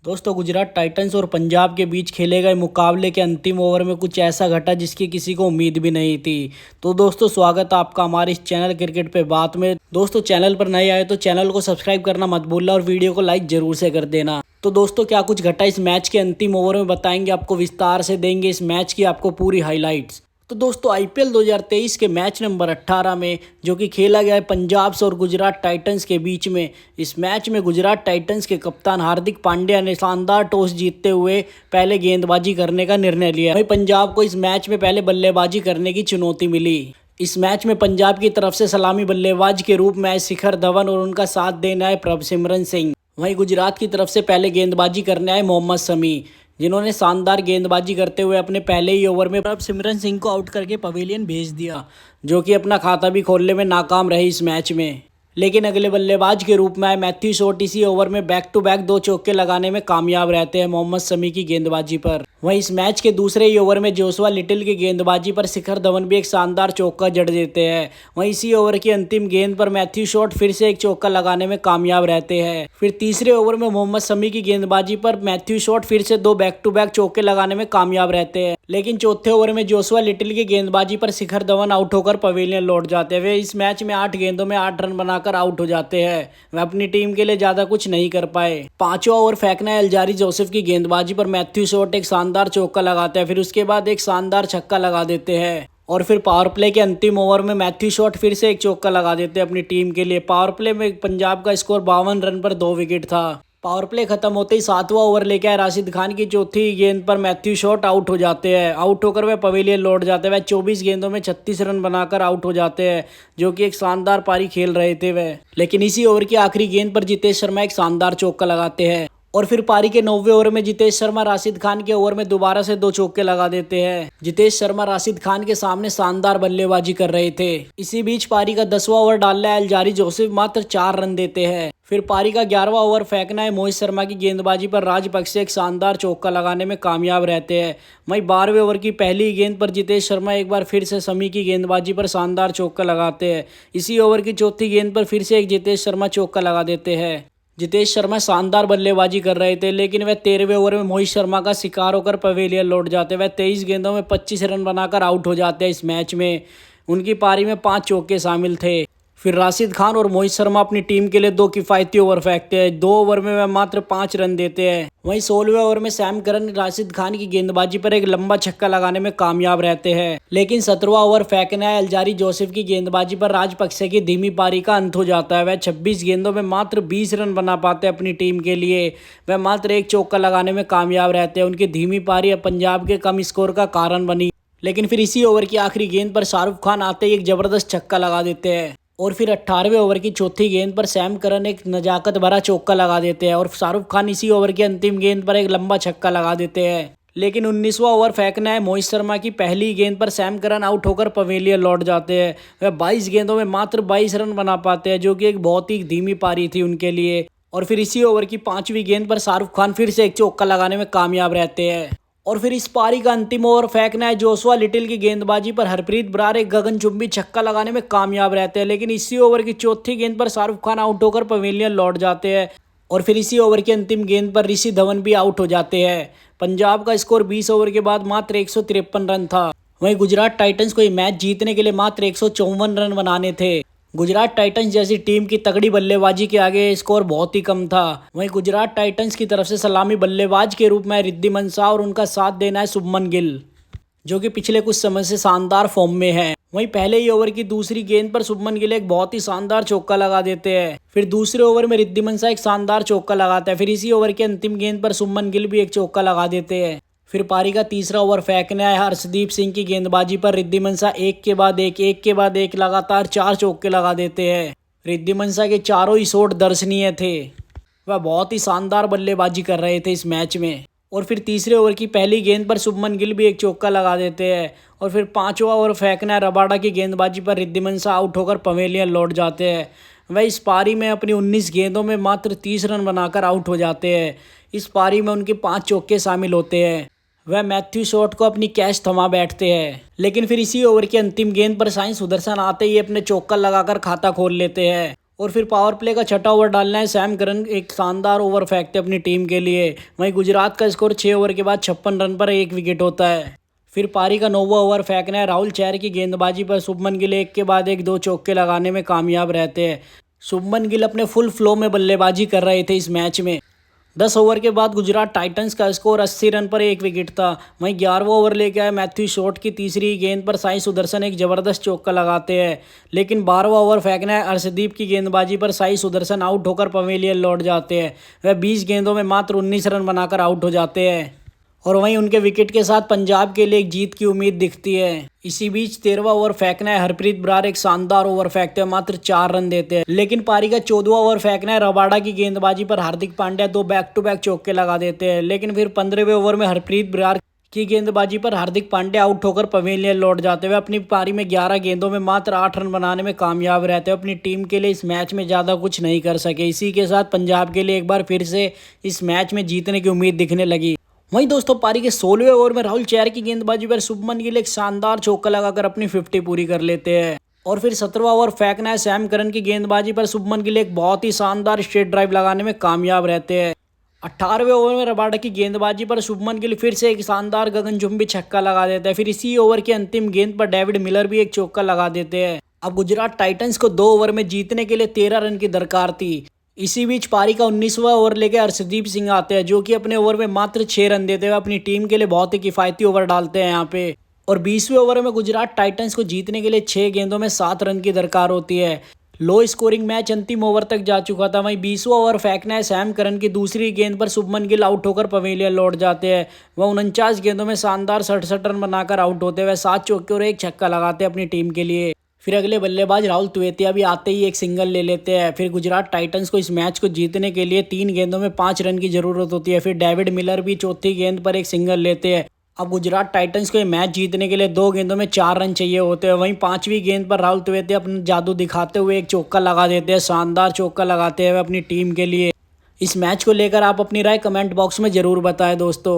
दोस्तों गुजरात टाइटंस और पंजाब के बीच खेले गए मुकाबले के अंतिम ओवर में कुछ ऐसा घटा जिसकी किसी को उम्मीद भी नहीं थी। तो दोस्तों स्वागत है आपका हमारे इस चैनल क्रिकेट पे बात में। दोस्तों चैनल पर नए आए तो चैनल को सब्सक्राइब करना मत भूलना और वीडियो को लाइक जरूर से कर देना। तो दोस्तों क्या कुछ घटा इस मैच के अंतिम ओवर में बताएंगे आपको, विस्तार से देंगे इस मैच की आपको पूरी हाईलाइट्स। तो दोस्तों आईपीएल 2023 के मैच नंबर 18 में जो कि खेला गया है पंजाब और गुजरात टाइटंस के बीच में, इस मैच में गुजरात टाइटंस के कप्तान हार्दिक पांड्या ने शानदार टॉस जीतते हुए पहले गेंदबाजी करने का निर्णय लिया। वहीं पंजाब को इस मैच में पहले बल्लेबाजी करने की चुनौती मिली। इस मैच में पंजाब की तरफ से सलामी बल्लेबाज के रूप में आए शिखर धवन और उनका साथ देने आए प्रभसिमरन सिंह। वहीं गुजरात की तरफ से पहले गेंदबाजी करने आए मोहम्मद शमी, जिन्होंने शानदार गेंदबाजी करते हुए अपने पहले ही ओवर में प्रभसिमरन सिंह को आउट करके पवेलियन भेज दिया, जो कि अपना खाता भी खोलने में नाकाम रहे इस मैच में। लेकिन अगले बल्लेबाज के रूप में आए मैथ्यू शॉट इसी ओवर में बैक टू बैक 2 चौके लगाने में कामयाब रहते हैं मोहम्मद शमी की गेंदबाजी पर। वहीं इस मैच के दूसरे ही ओवर में जोशुआ लिटिल की गेंदबाजी पर शिखर धवन भी एक शानदार चौका जड़ देते हैं। वहीं इसी ओवर की अंतिम गेंद पर मैथ्यू शॉट फिर से एक चौका लगाने में कामयाब रहते हैं। फिर तीसरे ओवर में मोहम्मद शमी की गेंदबाजी पर मैथ्यू शॉट फिर से 2 बैक टू बैक चौके लगाने में कामयाब रहते हैं। लेकिन चौथे ओवर में जोशुआ लिटिल की गेंदबाजी पर शिखर धवन आउट होकर पवेलियन लौट जाते हैं। वे इस मैच में 8 गेंदों में 8 रन बनाकर आउट हो जाते हैं। वे अपनी टीम के लिए ज्यादा कुछ नहीं कर पाए। पांचवा ओवर फेंकना है अल्जारी जोसेफ की गेंदबाजी पर मैथ्यू शॉट एक शानदार चौका लगाते हैं, फिर उसके बाद एक शानदार छक्का लगा देते हैं। और फिर पावर प्ले के अंतिम ओवर में मैथ्यू शॉट फिर से एक चौका लगा देते हैं अपनी टीम के लिए। पावर प्ले में पंजाब का स्कोर 52 रन पर 2 विकेट था। पावर प्ले खत्म होते ही 7वां ओवर लेके आए राशिद खान की चौथी गेंद पर मैथ्यू शॉट आउट हो जाते हैं। आउट होकर वे पवेलियन लौट जाते हैं। वह 24 गेंदों में 36 रन बनाकर आउट हो जाते हैं, जो कि एक शानदार पारी खेल रहे थे वे। लेकिन इसी ओवर की आखिरी गेंद पर जितेश शर्मा एक शानदार चौका लगाते हैं। और फिर पारी के 9वें ओवर में जितेश शर्मा राशिद खान के ओवर में दोबारा से 2 चौके लगा देते हैं। जितेश शर्मा राशिद खान के सामने शानदार बल्लेबाजी कर रहे थे। इसी बीच पारी का 10वां ओवर डालना है अल्जारी जोसेफ मात्र 4 रन देते हैं। फिर पारी का 11वां ओवर फेंकना है मोहित शर्मा की गेंदबाजी पर राजपक्षे एक शानदार चौका लगाने में कामयाब रहते हैं। वहीं 12वें ओवर की पहली गेंद पर जितेश शर्मा एक बार फिर से शमी की गेंदबाजी पर शानदार चौका लगाते हैं। इसी ओवर की चौथी गेंद पर फिर से एक जितेश शर्मा चौका लगा देते हैं। जितेश शर्मा शानदार बल्लेबाजी कर रहे थे, लेकिन वह 13वें ओवर में मोहित शर्मा का शिकार होकर पवेलियन लौट जाते। वह 23 गेंदों में 25 रन बनाकर आउट हो जाते हैं इस मैच में। उनकी पारी में 5 चौके शामिल थे। फिर राशिद खान और मोहित शर्मा अपनी टीम के लिए 2 किफायती ओवर फेंकते हैं। 2 ओवर में वह मात्र 5 रन देते हैं। वहीं 16वें ओवर में सैम करन राशिद खान की गेंदबाजी पर एक लंबा छक्का लगाने में कामयाब रहते हैं। लेकिन 17वां ओवर फेंकना है अल्जारी जोसेफ की गेंदबाजी पर राजपक्षे की धीमी पारी का अंत हो जाता है। वह 26 गेंदों में मात्र 20 रन बना पाते हैं अपनी टीम के लिए। वह मात्र एक चौका लगाने में कामयाब रहते हैं। उनकी धीमी पारी पंजाब के कम स्कोर का कारण बनी। लेकिन फिर इसी ओवर की आखिरी गेंद पर शाहरुख खान आते ही एक जबरदस्त छक्का लगा देते हैं। और फिर 18वें ओवर की चौथी गेंद पर सैम करन एक नजाकत भरा चौका लगा देते हैं। और शाहरुख खान इसी ओवर की अंतिम गेंद पर एक लंबा छक्का लगा देते हैं। लेकिन 19वां ओवर फेंकना है मोहित शर्मा की पहली गेंद पर सैम करन आउट होकर पवेलियन लौट जाते हैं। वह 22 गेंदों में मात्र 22 रन बना पाते हैं, जो कि एक बहुत ही धीमी पारी थी उनके लिए। और फिर इसी ओवर की 5वीं गेंद पर शाहरुख खान फिर से एक चौका लगाने में कामयाब रहते हैं। और फिर इस पारी का अंतिम ओवर फेंकना है जोशुआ लिटिल की गेंदबाजी पर हरप्रीत बरार एक गगनचुंबी छक्का लगाने में कामयाब रहते हैं। लेकिन इसी ओवर की चौथी गेंद पर शाहरुख खान आउट होकर पवेलियन लौट जाते हैं। और फिर इसी ओवर की अंतिम गेंद पर ऋषि धवन भी आउट हो जाते हैं। पंजाब का स्कोर 20 ओवर के बाद मात्र 153 रन था। वहीं गुजरात टाइटंस को ये मैच जीतने के लिए मात्र 154 रन बनाने थे। गुजरात टाइटंस जैसी टीम की तगड़ी बल्लेबाजी के आगे स्कोर बहुत ही कम था। वहीं गुजरात टाइटंस की तरफ से सलामी बल्लेबाज के रूप में रिद्धिमान शाह और उनका साथ देना है शुभमन गिल, जो कि पिछले कुछ समय से शानदार फॉर्म में है। वहीं पहले ही ओवर की दूसरी गेंद पर शुभमन गिल एक बहुत ही शानदार चौका लगा देते हैं। फिर दूसरे ओवर में रिद्धिमान शाह एक शानदार चौका लगाता है। फिर इसी ओवर की अंतिम गेंद पर शुभमन गिल भी एक चौका लगा देते हैं। फिर पारी का तीसरा ओवर फेंकना है हर्षदीप सिंह की गेंदबाजी पर रिद्धिमान शाह एक के बाद एक लगातार 4 चौके लगा देते हैं। रिद्धिमान शाह के चारों ही शॉट दर्शनीय थे। वह बहुत ही शानदार बल्लेबाजी कर रहे थे इस मैच में। और फिर तीसरे ओवर की पहली गेंद पर शुभमन गिल भी एक चौका लगा देते हैं। और फिर 5वां ओवर फेंकना है रबाडा की गेंदबाजी पर रिद्धिमान शाह आउट होकर पवेलियन लौट जाते हैं। वह इस पारी में अपनी 19 गेंदों में मात्र 30 रन बनाकर आउट हो जाते हैं। इस पारी में उनके 5 चौके शामिल होते हैं। वह मैथ्यू शॉट को अपनी कैच थमा बैठते हैं। लेकिन फिर इसी ओवर की अंतिम गेंद पर साई सुदर्शन आते ही अपने चौका लगाकर खाता खोल लेते हैं। और फिर पावर प्ले का छठा ओवर डालना है। सैम करन एक शानदार ओवर फेंकते अपनी टीम के लिए। वहीं गुजरात का स्कोर 6 ओवर के बाद 56 रन पर 1 विकेट होता है। फिर पारी का 9वां ओवर फेंकना है। राहुल चहर की गेंदबाजी पर शुभमन गिल एक के बाद एक 2 चौके लगाने में कामयाब रहते हैं। शुभमन गिल अपने फुल फ्लो में बल्लेबाजी कर रहे थे इस मैच में। 10 ओवर के बाद गुजरात टाइटंस का स्कोर 80 रन पर 1 विकेट था। वहीं 11वां ओवर लेके आए मैथ्यू शॉट की तीसरी गेंद पर साई सुदर्शन एक जबरदस्त चौका लगाते हैं। लेकिन 12वां ओवर फेंकना है। अर्शदीप की गेंदबाजी पर साई सुदर्शन आउट होकर पवेलियन लौट जाते हैं। वह 20 गेंदों में मात्र 19 रन बनाकर आउट हो जाते हैं और वहीं उनके विकेट के साथ पंजाब के लिए एक जीत की उम्मीद दिखती है। इसी बीच 13वां ओवर फेंकना है। हरप्रीत बरार एक शानदार ओवर फेंकते हैं, मात्र 4 रन देते हैं। लेकिन पारी का 14वां ओवर फेंकना है। रबाडा की गेंदबाजी पर Hardik Pandya 2 back to back चौके लगा देते हैं। लेकिन फिर 15वें ओवर में हरप्रीत बरार की गेंदबाजी पर हार्दिक पांड्या आउट होकर पवेलियन लौट जाते हुए अपनी पारी में 11 गेंदों में मात्र 8 रन बनाने में कामयाब रहते हैं। अपनी टीम के लिए इस मैच में ज़्यादा कुछ नहीं कर सके। इसी के साथ पंजाब के लिए एक बार फिर से इस मैच में जीतने की उम्मीद दिखने लगी। वहीं दोस्तों पारी के 16वें ओवर में राहुल चहर की गेंदबाजी पर शुभमन गिल एक शानदार चौका लगाकर अपनी 50 पूरी कर लेते हैं। और फिर 17वां ओवर फेंकना है। सैम करन की गेंदबाजी पर शुभमन गिल एक बहुत ही शानदार स्ट्रेट ड्राइव लगाने में कामयाब रहते हैं। 18वें ओवर में रबाडा की गेंदबाजी पर शुभमन गिल फिर से एक शानदार गगनचुंबी छक्का लगा देता है। फिर इसी ओवर की अंतिम गेंद पर डेविड मिलर भी एक चौका लगा देते हैं। अब गुजरात टाइटंस को 2 ओवर में जीतने के लिए 13 रन की दरकार थी। इसी बीच पारी का 19वां ओवर लेके अर्शदीप सिंह आते हैं, जो कि अपने ओवर में मात्र 6 रन देते हुए अपनी टीम के लिए बहुत ही किफायती ओवर डालते हैं यहाँ पे। और 20वें ओवर में गुजरात टाइटंस को जीतने के लिए 6 गेंदों में 7 रन की दरकार होती है। लो स्कोरिंग मैच अंतिम ओवर तक जा चुका था। वहीं 20वां ओवर फेंकना है। सैम करन की दूसरी गेंद पर शुभमन गिल आउट होकर पवेलियन लौट जाते हैं। वह 49 गेंदों में शानदार 67 रन बनाकर आउट होते हुए 7 चौके और एक छक्का लगाते हैं अपनी टीम के लिए। फिर अगले बल्लेबाज राहुल तुवेतिया भी आते ही एक सिंगल ले लेते हैं। फिर गुजरात टाइटंस को इस मैच को जीतने के लिए 3 गेंदों में 5 रन की जरूरत होती है। फिर डेविड मिलर भी चौथी गेंद पर एक सिंगल लेते हैं। अब गुजरात टाइटंस को ये मैच जीतने के लिए 2 गेंदों में 4 रन चाहिए होते हैं। वहीं 5वीं गेंद पर राहुल तुवेतिया अपना जादू दिखाते हुए एक चौका लगा देते हैं। शानदार चौका लगाते हुए अपनी टीम के लिए। इस मैच को लेकर आप अपनी राय कमेंट बॉक्स में जरूर बताएं दोस्तों।